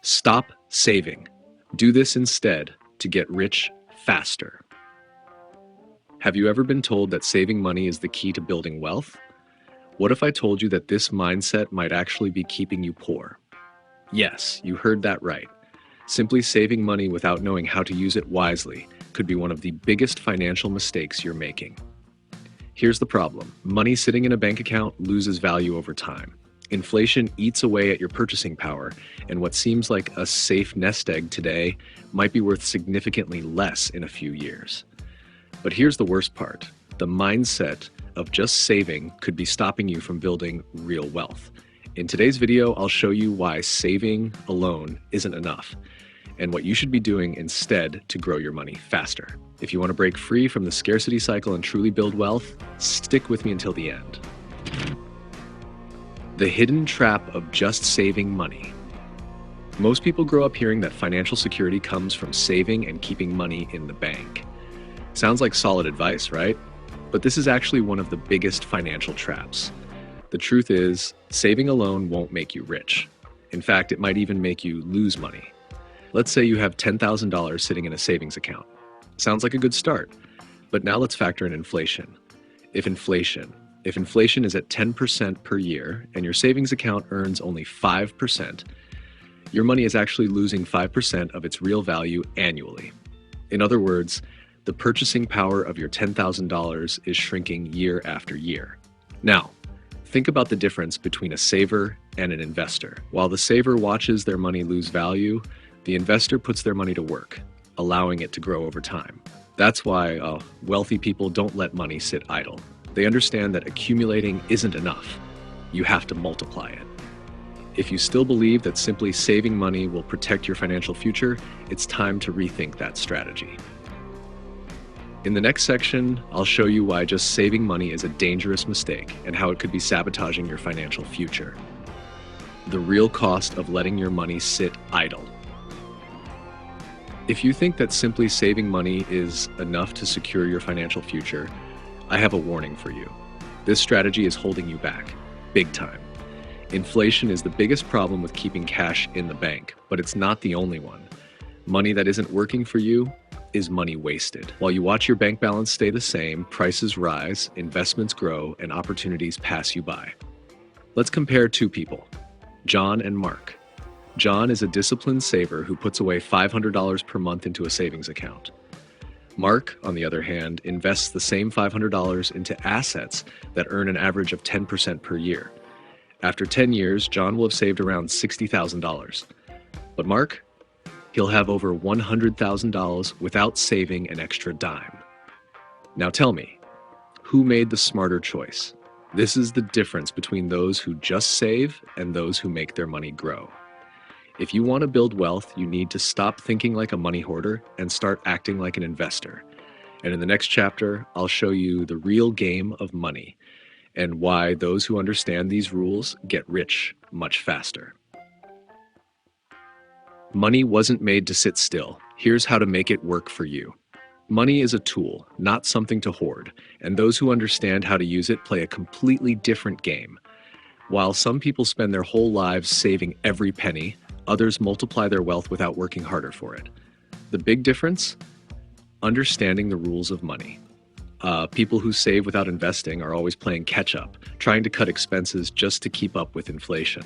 Stop saving. Do this instead to get rich faster. Have you ever been told that saving money is the key to building wealth? What if I told you that this mindset might actually be keeping you poor? Yes, you heard that right. Simply saving money without knowing how to use it wisely could be one of the biggest financial mistakes you're making. Here's the problem. Money sitting in a bank account loses value over time. Inflation eats away at your purchasing power, and what seems like a safe nest egg today might be worth significantly less in a few years. But here's the worst part. The mindset of just saving could be stopping you from building real wealth. In today's video, I'll show you why saving alone isn't enough, and what you should be doing instead to grow your money faster. If you want to break free from the scarcity cycle and truly build wealth, stick with me until the end. The hidden trap of just saving money. Most people grow up hearing that financial security comes from saving and keeping money in the bank. Sounds like solid advice, right? But this is actually one of the biggest financial traps. The truth is, saving alone won't make you rich. In fact, it might even make you lose money. Let's say you have $10,000 sitting in a savings account. Sounds like a good start. But now let's factor in inflation. If inflation is at 10% per year and your savings account earns only 5%, your money is actually losing 5% of its real value annually. In other words, the purchasing power of your $10,000 is shrinking year after year. Now, think about the difference between a saver and an investor. While the saver watches their money lose value, the investor puts their money to work, allowing it to grow over time. That's why wealthy people don't let money sit idle. They understand that accumulating isn't enough. You have to multiply it. If you still believe that simply saving money will protect your financial future, it's time to rethink that strategy. In the next section, I'll show you why just saving money is a dangerous mistake and how it could be sabotaging your financial future. The real cost of letting your money sit idle. If you think that simply saving money is enough to secure your financial future, I have a warning for you. This strategy is holding you back, big time. Inflation is the biggest problem with keeping cash in the bank, but it's not the only one. Money that isn't working for you is money wasted. While you watch your bank balance stay the same, prices rise, investments grow, and opportunities pass you by. Let's compare two people, John and Mark. John is a disciplined saver who puts away $500 per month into a savings account. Mark, on the other hand, invests the same $500 into assets that earn an average of 10% per year. After 10 years, John will have saved around $60,000. But Mark, he'll have over $100,000 without saving an extra dime. Now tell me, who made the smarter choice? This is the difference between those who just save and those who make their money grow. If you want to build wealth, you need to stop thinking like a money hoarder and start acting like an investor. And in the next chapter, I'll show you the real game of money and why those who understand these rules get rich much faster. Money wasn't made to sit still. Here's how to make it work for you. Money is a tool, not something to hoard, and those who understand how to use it play a completely different game. While some people spend their whole lives saving every penny, others multiply their wealth without working harder for it. The big difference? Understanding the rules of money. People who save without investing are always playing catch-up, trying to cut expenses just to keep up with inflation.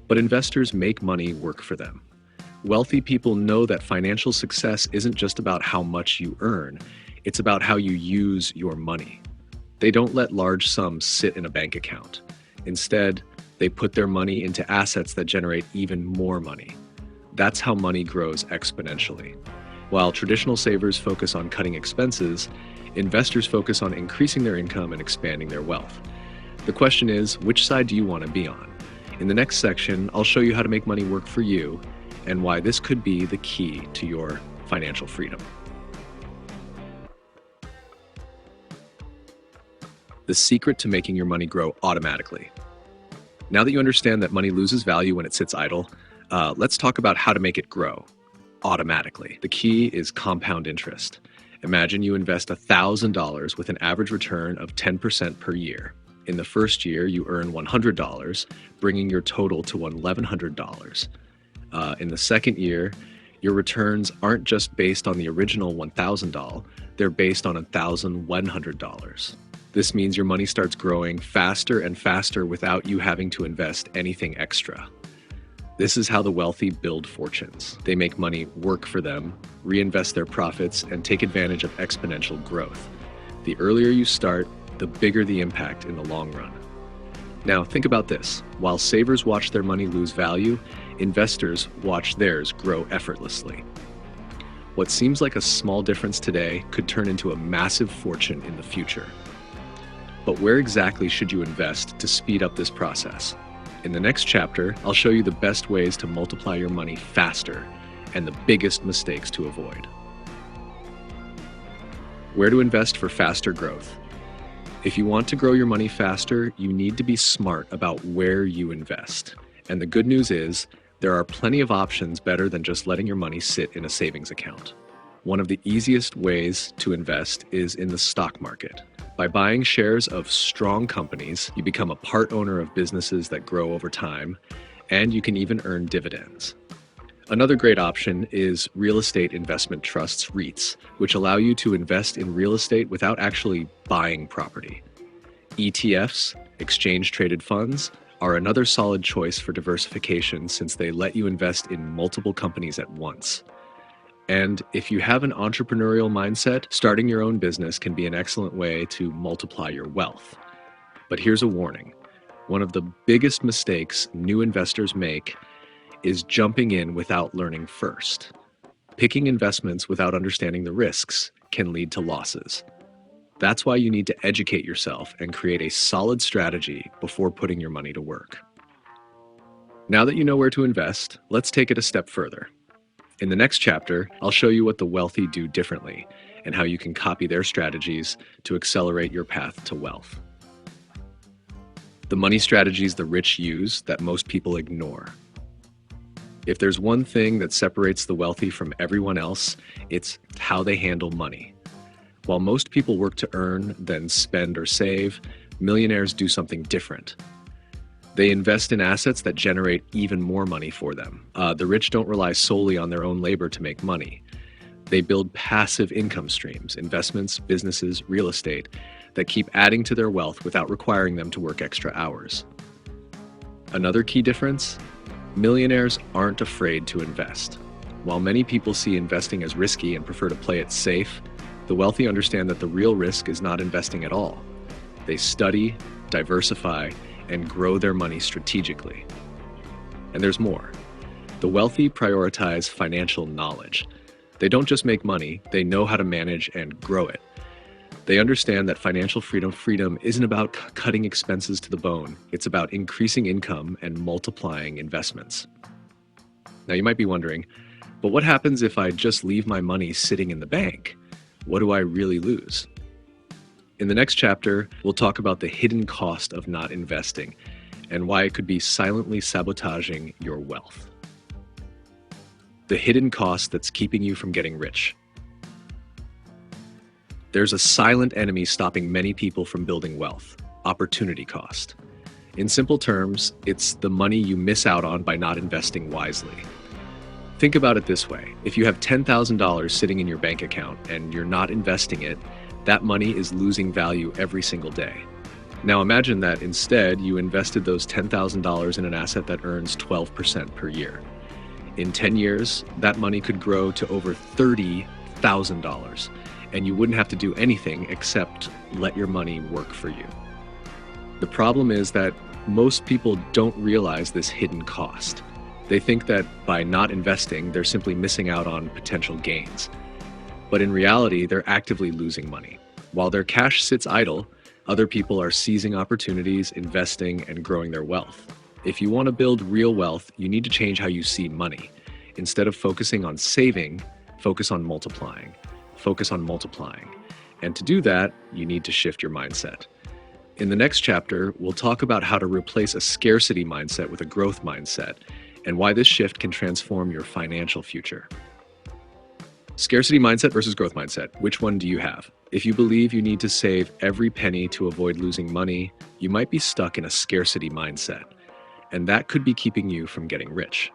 But investors make money work for them. Wealthy people know that financial success isn't just about how much you earn, it's about how you use your money. They don't let large sums sit in a bank account. Instead, they put their money into assets that generate even more money. That's how money grows exponentially. While traditional savers focus on cutting expenses, investors focus on increasing their income and expanding their wealth. The question is, which side do you want to be on? In the next section, I'll show you how to make money work for you and why this could be the key to your financial freedom. The secret to making your money grow automatically. Now that you understand that money loses value when it sits idle, let's talk about how to make it grow automatically. The key is compound interest. Imagine you invest $1,000 with an average return of 10% per year. In the first year, you earn $100, bringing your total to $1,100. In the second year, your returns aren't just based on the original $1,000, they're based on $1,100. This means your money starts growing faster and faster without you having to invest anything extra. This is how the wealthy build fortunes. They make money work for them, reinvest their profits, and take advantage of exponential growth. The earlier you start, the bigger the impact in the long run. Now, think about this. While savers watch their money lose value, investors watch theirs grow effortlessly. What seems like a small difference today could turn into a massive fortune in the future. But where exactly should you invest to speed up this process? In the next chapter, I'll show you the best ways to multiply your money faster and the biggest mistakes to avoid. Where to invest for faster growth? If you want to grow your money faster, you need to be smart about where you invest. And the good news is, there are plenty of options better than just letting your money sit in a savings account. One of the easiest ways to invest is in the stock market. By buying shares of strong companies, you become a part owner of businesses that grow over time, and you can even earn dividends. Another great option is real estate investment trusts, REITs, which allow you to invest in real estate without actually buying property. ETFs, exchange-traded funds, are another solid choice for diversification since they let you invest in multiple companies at once. And if you have an entrepreneurial mindset, starting your own business can be an excellent way to multiply your wealth. But here's a warning. One of the biggest mistakes new investors make is jumping in without learning first. Picking investments without understanding the risks can lead to losses. That's why you need to educate yourself and create a solid strategy before putting your money to work. Now that you know where to invest, let's take it a step further. In the next chapter, I'll show you what the wealthy do differently and how you can copy their strategies to accelerate your path to wealth. The money strategies the rich use that most people ignore. If there's one thing that separates the wealthy from everyone else, it's how they handle money. While most people work to earn, then spend or save, millionaires do something different. They invest in assets that generate even more money for them. The rich don't rely solely on their own labor to make money. They build passive income streams, investments, businesses, real estate, that keep adding to their wealth without requiring them to work extra hours. Another key difference? Millionaires aren't afraid to invest. While many people see investing as risky and prefer to play it safe, the wealthy understand that the real risk is not investing at all. They study, diversify, and grow their money strategically. And there's more. The wealthy prioritize financial knowledge. They don't just make money, they know how to manage and grow it. They understand that financial freedom isn't about cutting expenses to the bone. It's about increasing income and multiplying investments. Now you might be wondering, but what happens if I just leave my money sitting in the bank? What do I really lose? In the next chapter, we'll talk about the hidden cost of not investing and why it could be silently sabotaging your wealth. The hidden cost that's keeping you from getting rich. There's a silent enemy stopping many people from building wealth: opportunity cost. In simple terms, it's the money you miss out on by not investing wisely. Think about it this way. If you have $10,000 sitting in your bank account and you're not investing it, that money is losing value every single day. Now imagine that instead you invested those $10,000 in an asset that earns 12% per year. In 10 years, that money could grow to over $30,000, and you wouldn't have to do anything except let your money work for you. The problem is that most people don't realize this hidden cost. They think that by not investing, they're simply missing out on potential gains. But in reality, they're actively losing money. While their cash sits idle, other people are seizing opportunities, investing, and growing their wealth. If you want to build real wealth, you need to change how you see money. Instead of focusing on saving, focus on multiplying. Focus on multiplying. And to do that, you need to shift your mindset. In the next chapter, we'll talk about how to replace a scarcity mindset with a growth mindset, and why this shift can transform your financial future. Scarcity mindset versus growth mindset. Which one do you have? If you believe you need to save every penny to avoid losing money, you might be stuck in a scarcity mindset, and that could be keeping you from getting rich.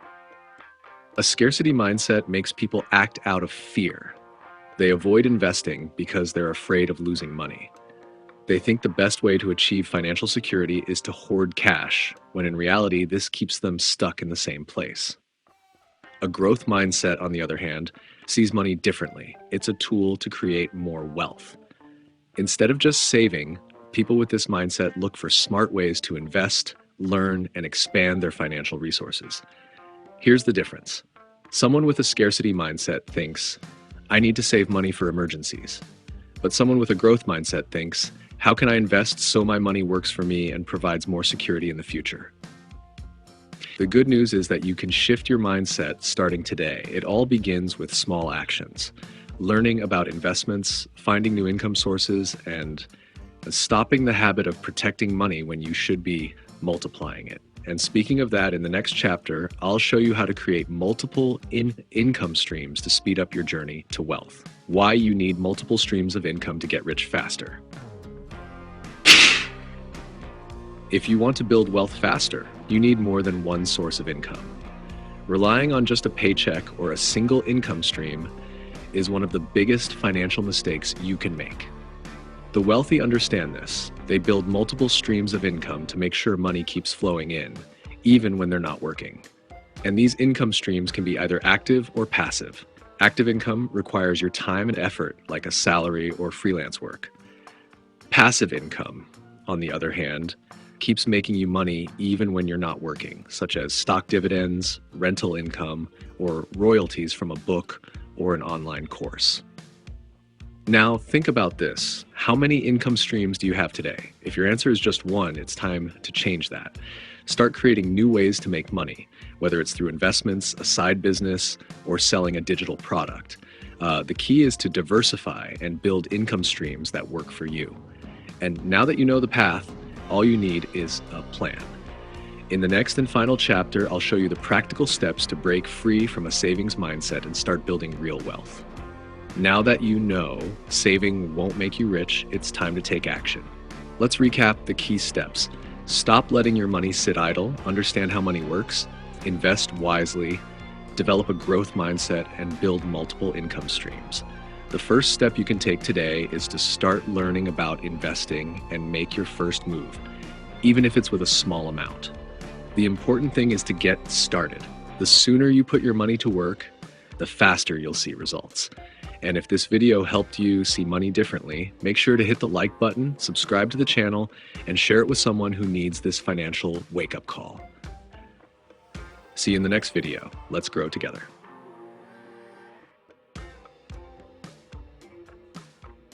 A scarcity mindset makes people act out of fear. They avoid investing because they're afraid of losing money. They think the best way to achieve financial security is to hoard cash, when in reality, this keeps them stuck in the same place. A growth mindset, on the other hand, sees money differently. It's a tool to create more wealth. Instead of just saving, people with this mindset look for smart ways to invest, learn, and expand their financial resources. Here's the difference. Someone with a scarcity mindset thinks, I need to save money for emergencies. But someone with a growth mindset thinks, how can I invest so my money works for me and provides more security in the future? The good news is that you can shift your mindset starting today. It all begins with small actions. Learning about investments, finding new income sources, and stopping the habit of protecting money when you should be multiplying it. And speaking of that, in the next chapter, I'll show you how to create multiple income streams to speed up your journey to wealth. Why you need multiple streams of income to get rich faster. If you want to build wealth faster, you need more than one source of income. Relying on just a paycheck or a single income stream is one of the biggest financial mistakes you can make. The wealthy understand this. They build multiple streams of income to make sure money keeps flowing in, even when they're not working. And these income streams can be either active or passive. Active income requires your time and effort, like a salary or freelance work. Passive income, on the other hand, keeps making you money even when you're not working, such as stock dividends, rental income, or royalties from a book or an online course. Now, think about this. How many income streams do you have today? If your answer is just one, it's time to change that. Start creating new ways to make money, whether it's through investments, a side business, or selling a digital product. The key is to diversify and build income streams that work for you. And now that you know the path, all you need is a plan. In the next and final chapter, I'll show you the practical steps to break free from a savings mindset and start building real wealth. Now that you know saving won't make you rich, it's time to take action. Let's recap the key steps. Stop letting your money sit idle, understand how money works, invest wisely, develop a growth mindset, and build multiple income streams. The first step you can take today is to start learning about investing and make your first move, even if it's with a small amount. The important thing is to get started. The sooner you put your money to work, the faster you'll see results. And if this video helped you see money differently, make sure to hit the like button, subscribe to the channel, and share it with someone who needs this financial wake-up call. See you in the next video. Let's grow together.